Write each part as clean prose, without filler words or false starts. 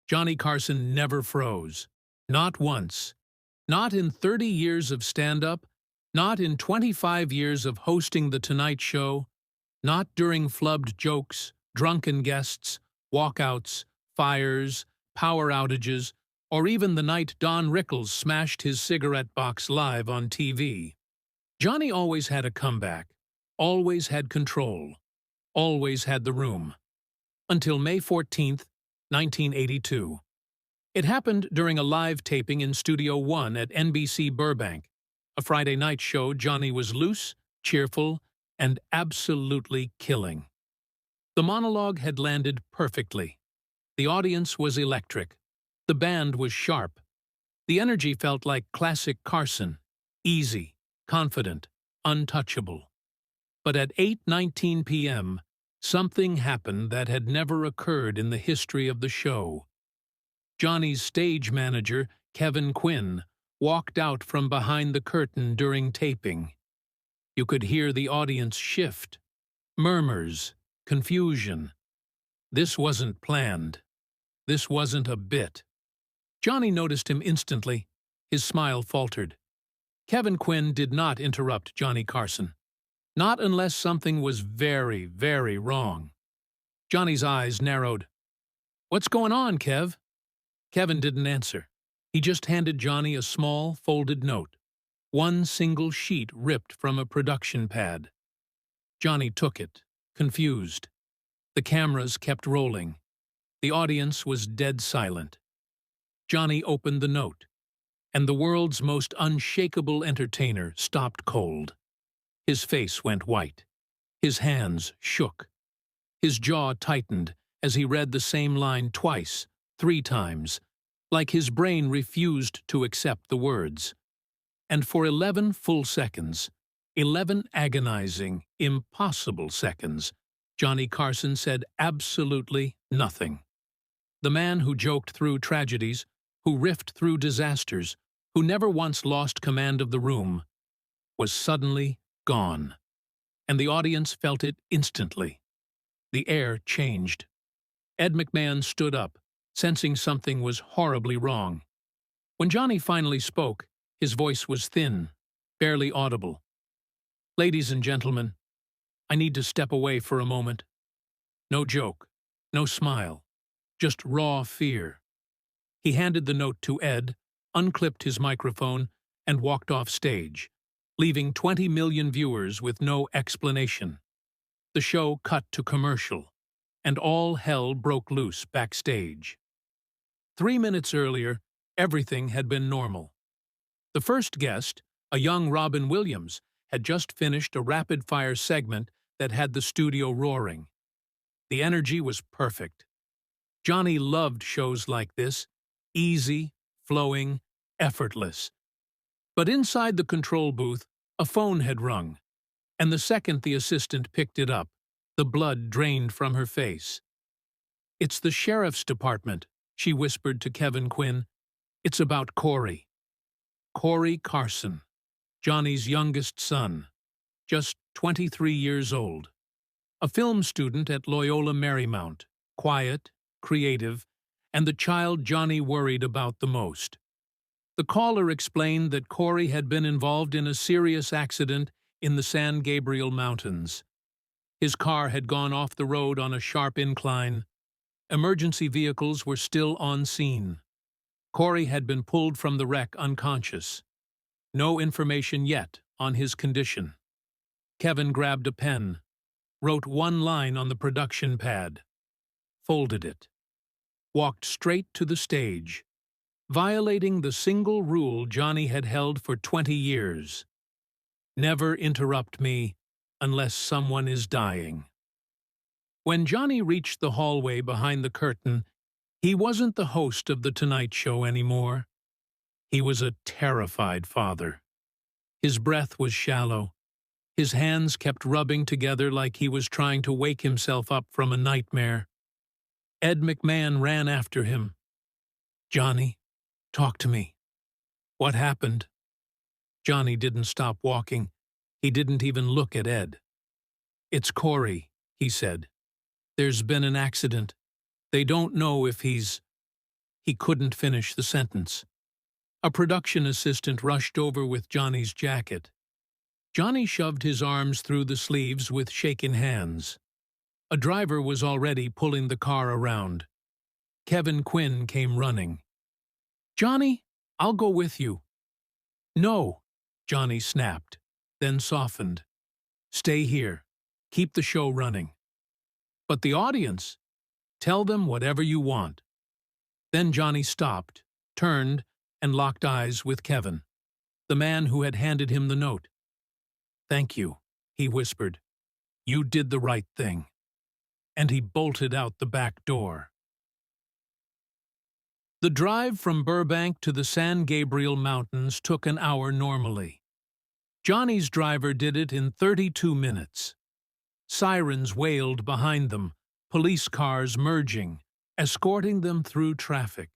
Johnny Carson never froze. Not once. Not in 30 years of stand-up, not in 25 years of hosting The Tonight Show, not during flubbed jokes, drunken guests, walkouts, fires, power outages, or even the night Don Rickles smashed his cigarette box live on TV. Johnny always had a comeback, always had control, always had the room. Until May 14th, 1982. It happened during a live taping in Studio One at NBC Burbank. A Friday night show, Johnny was loose, cheerful, and absolutely killing. The monologue had landed perfectly. The audience was electric. The band was sharp. The energy felt like classic Carson, easy, confident, untouchable. But at 8:19 p.m., something happened that had never occurred in the history of the show. Johnny's stage manager, Kevin Quinn, walked out from behind the curtain during taping. You could hear the audience shift. Murmurs, confusion. This wasn't planned. This wasn't a bit. Johnny noticed him instantly. His smile faltered. Kevin Quinn did not interrupt Johnny Carson. Not unless something was very, very wrong. Johnny's eyes narrowed. "What's going on, Kev?" Kevin didn't answer. He just handed Johnny a small, folded note. One single sheet ripped from a production pad. Johnny took it, confused. The cameras kept rolling. The audience was dead silent. Johnny opened the note, and the world's most unshakable entertainer stopped cold. His face went white. His hands shook. His jaw tightened as he read the same line twice, 3 times, like his brain refused to accept the words. And for 11 full seconds, 11 agonizing, impossible seconds, Johnny Carson said absolutely nothing. The man who joked through tragedies, who riffed through disasters, who never once lost command of the room, was suddenly gone. And the audience felt it instantly. The air changed. Ed McMahon stood up, sensing something was horribly wrong. When Johnny finally spoke, his voice was thin, barely audible. "Ladies and gentlemen, I need to step away for a moment." No joke, no smile, just raw fear. He handed the note to Ed, unclipped his microphone, and walked off stage, leaving 20 million viewers with no explanation. The show cut to commercial, and all hell broke loose backstage. 3 minutes earlier, everything had been normal. The first guest, a young Robin Williams, had just finished a rapid-fire segment that had the studio roaring. The energy was perfect. Johnny loved shows like this, easy, flowing, effortless. But inside the control booth, a phone had rung, and the second the assistant picked it up, the blood drained from her face. "It's the sheriff's department," she whispered to Kevin Quinn. "It's about Corey." Corey Carson, Johnny's youngest son, just 23 years old. A film student at Loyola Marymount, quiet, creative, and the child Johnny worried about the most. The caller explained that Corey had been involved in a serious accident in the San Gabriel Mountains. His car had gone off the road on a sharp incline. Emergency vehicles were still on scene. Corey had been pulled from the wreck unconscious. No information yet on his condition. Kevin grabbed a pen, wrote one line on the production pad, folded it, walked straight to the stage, violating the single rule Johnny had held for 20 years. Never interrupt me unless someone is dying. When Johnny reached the hallway behind the curtain, he wasn't the host of The Tonight Show anymore. He was a terrified father. His breath was shallow. His hands kept rubbing together like he was trying to wake himself up from a nightmare. Ed McMahon ran after him. "Johnny, talk to me. What happened?" Johnny didn't stop walking. He didn't even look at Ed. "It's Corey," he said. "There's been an accident. They don't know if he's—" He couldn't finish the sentence. A production assistant rushed over with Johnny's jacket. Johnny shoved his arms through the sleeves with shaken hands. A driver was already pulling the car around. Kevin Quinn came running. "Johnny, I'll go with you." "No," Johnny snapped, then softened. "Stay here. Keep the show running." "But the audience?" "Tell them whatever you want." Then Johnny stopped, turned, and locked eyes with Kevin, the man who had handed him the note. "Thank you," he whispered. "You did the right thing." And he bolted out the back door. The drive from Burbank to the San Gabriel Mountains took an hour normally. Johnny's driver did it in 32 minutes. Sirens wailed behind them, police cars merging, escorting them through traffic.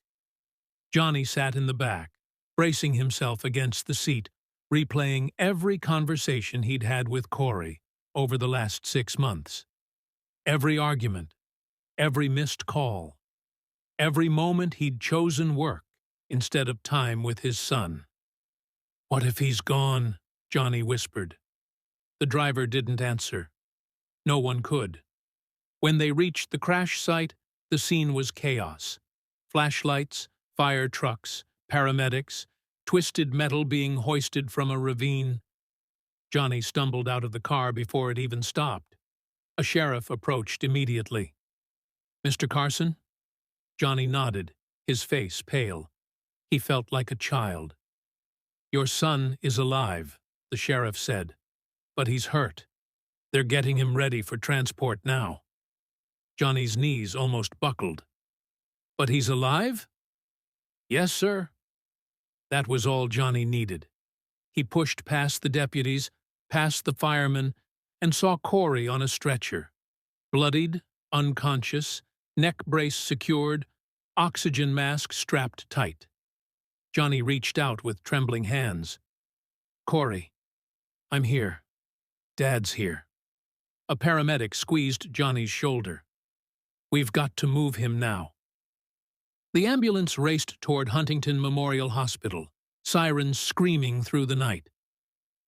Johnny sat in the back, bracing himself against the seat, replaying every conversation he'd had with Corey over the last 6 months. Every argument, every missed call, every moment he'd chosen work instead of time with his son. "What if he's gone?" Johnny whispered. The driver didn't answer. No one could. When they reached the crash site, the scene was chaos. Flashlights, fire trucks, paramedics, twisted metal being hoisted from a ravine. Johnny stumbled out of the car before it even stopped. A sheriff approached immediately. "Mr. Carson?" Johnny nodded, his face pale. He felt like a child. "Your son is alive," the sheriff said, "but he's hurt. They're getting him ready for transport now." Johnny's knees almost buckled. "But he's alive?" "Yes, sir." That was all Johnny needed. He pushed past the deputies, past the firemen, and saw Corey on a stretcher. Bloodied, unconscious, neck brace secured, oxygen mask strapped tight. Johnny reached out with trembling hands. "Corey, I'm here. Dad's here." A paramedic squeezed Johnny's shoulder. "We've got to move him now." The ambulance raced toward Huntington Memorial Hospital, sirens screaming through the night.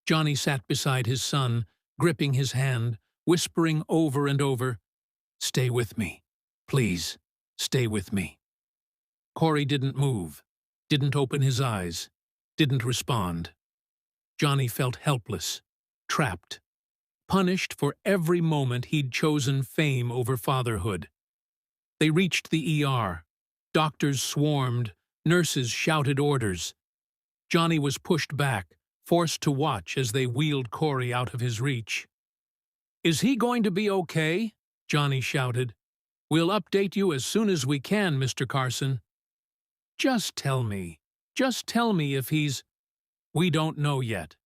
Johnny sat beside his son, gripping his hand, whispering over and over, "Stay with me. Please, stay with me." Corey didn't move, didn't open his eyes, didn't respond. Johnny felt helpless, trapped, punished for every moment he'd chosen fame over fatherhood. They reached the ER. Doctors swarmed, nurses shouted orders. Johnny was pushed back, forced to watch as they wheeled Corey out of his reach. "Is he going to be okay?" Johnny shouted. "We'll update you as soon as we can, Mr. Carson." Just tell me if he's—" "We don't know yet."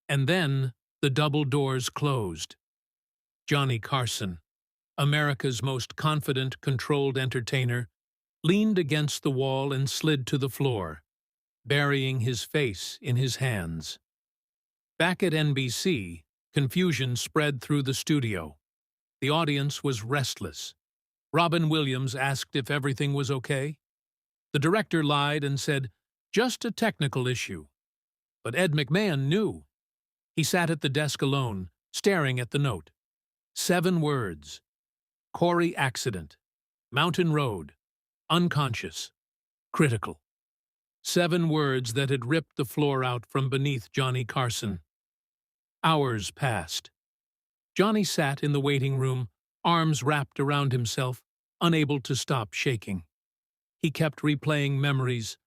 And then the double doors closed. Johnny Carson, America's most confident, controlled entertainer, leaned against the wall and slid to the floor, burying his face in his hands. Back at NBC, confusion spread through the studio. The audience was restless. Robin Williams asked if everything was okay. The director lied and said, "Just a technical issue." But Ed McMahon knew. He sat at the desk alone, staring at the note. 7 words. Corey accident. Mountain Road. Unconscious. Critical. 7 words that had ripped the floor out from beneath Johnny Carson. Hours passed. Johnny sat in the waiting room, arms wrapped around himself, unable to stop shaking. He kept replaying memories.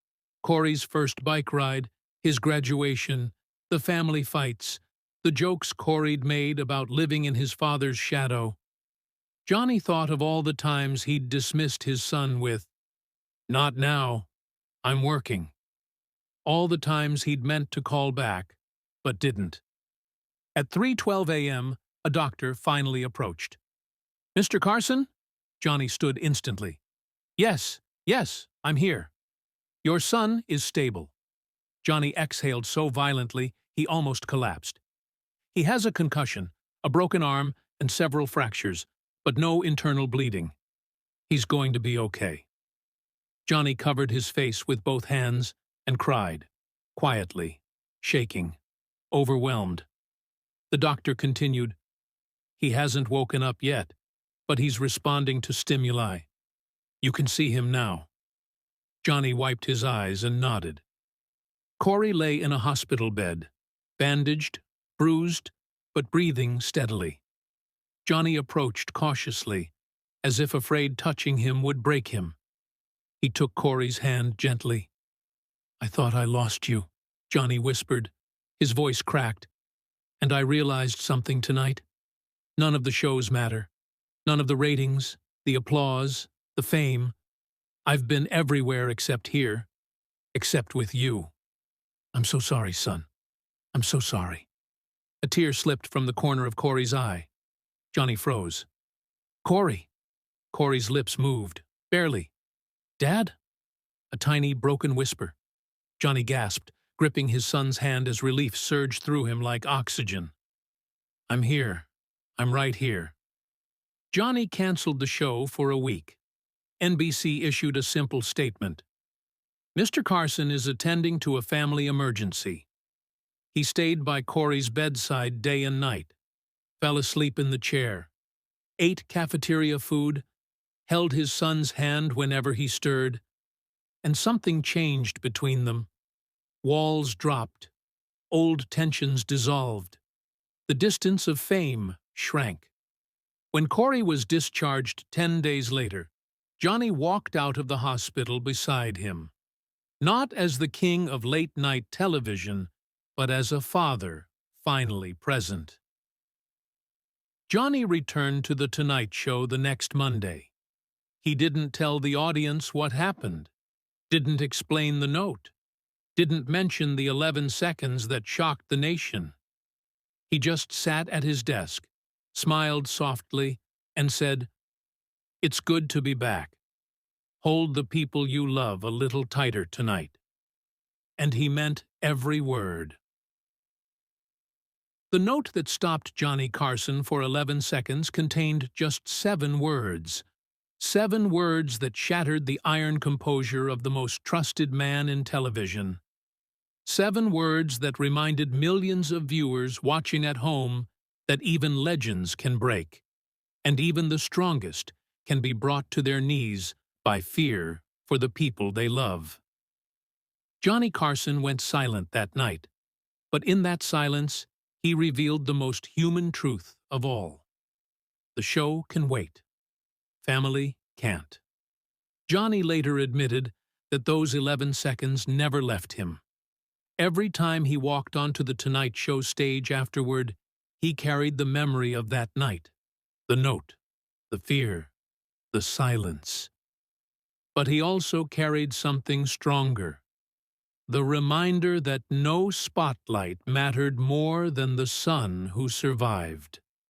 Corey's first bike ride, his graduation, the family fights, the jokes Corey'd made about living in his father's shadow. Johnny thought of all the times he'd dismissed his son with, "Not now. I'm working." All the times he'd meant to call back, but didn't. At 3:12 a.m., a doctor finally approached. "Mr. Carson?" Johnny stood instantly. Yes, I'm here." "Your son is stable." Johnny exhaled so violently he almost collapsed. "He has a concussion, a broken arm, and several fractures, but no internal bleeding. He's going to be okay." Johnny covered his face with both hands and cried, quietly, shaking, overwhelmed. The doctor continued, "He hasn't woken up yet, but he's responding to stimuli. You can see him now." Johnny wiped his eyes and nodded. Corey lay in a hospital bed, bandaged, bruised, but breathing steadily. Johnny approached cautiously, as if afraid touching him would break him. He took Corey's hand gently. "I thought I lost you," Johnny whispered. His voice cracked. "And I realized something tonight. None of the shows matter. None of the ratings, the applause, the fame. I've been everywhere except here. Except with you. I'm so sorry, son. I'm so sorry." A tear slipped from the corner of Corey's eye. Johnny froze. "Corey." Corey's lips moved, barely. "Dad?" A tiny, broken whisper. Johnny gasped, gripping his son's hand as relief surged through him like oxygen. "I'm here. I'm right here." Johnny canceled the show for a week. NBC issued a simple statement. "Mr. Carson is attending to a family emergency." He stayed by Corey's bedside day and night, fell asleep in the chair, ate cafeteria food, held his son's hand whenever he stirred, and something changed between them. Walls dropped, old tensions dissolved. The distance of fame shrank. When Corey was discharged 10 days later, Johnny walked out of the hospital beside him, not as the king of late-night television, but as a father finally present. Johnny returned to The Tonight Show the next Monday. He didn't tell the audience what happened, didn't explain the note, didn't mention the 11 seconds that shocked the nation. He just sat at his desk, smiled softly, and said, "It's good to be back. Hold the people you love a little tighter tonight." And he meant every word. The note that stopped Johnny Carson for 11 seconds contained just 7 words. 7 words that shattered the iron composure of the most trusted man in television. 7 words that reminded millions of viewers watching at home that even legends can break, and even the strongest can be brought to their knees by fear for the people they love. Johnny Carson went silent that night, but in that silence, he revealed the most human truth of all. The show can wait. Family can't. Johnny later admitted that those 11 seconds never left him. Every time he walked onto the Tonight Show stage afterward, he carried the memory of that night, the note, the fear, the silence. But he also carried something stronger, the reminder that no spotlight mattered more than the son who survived.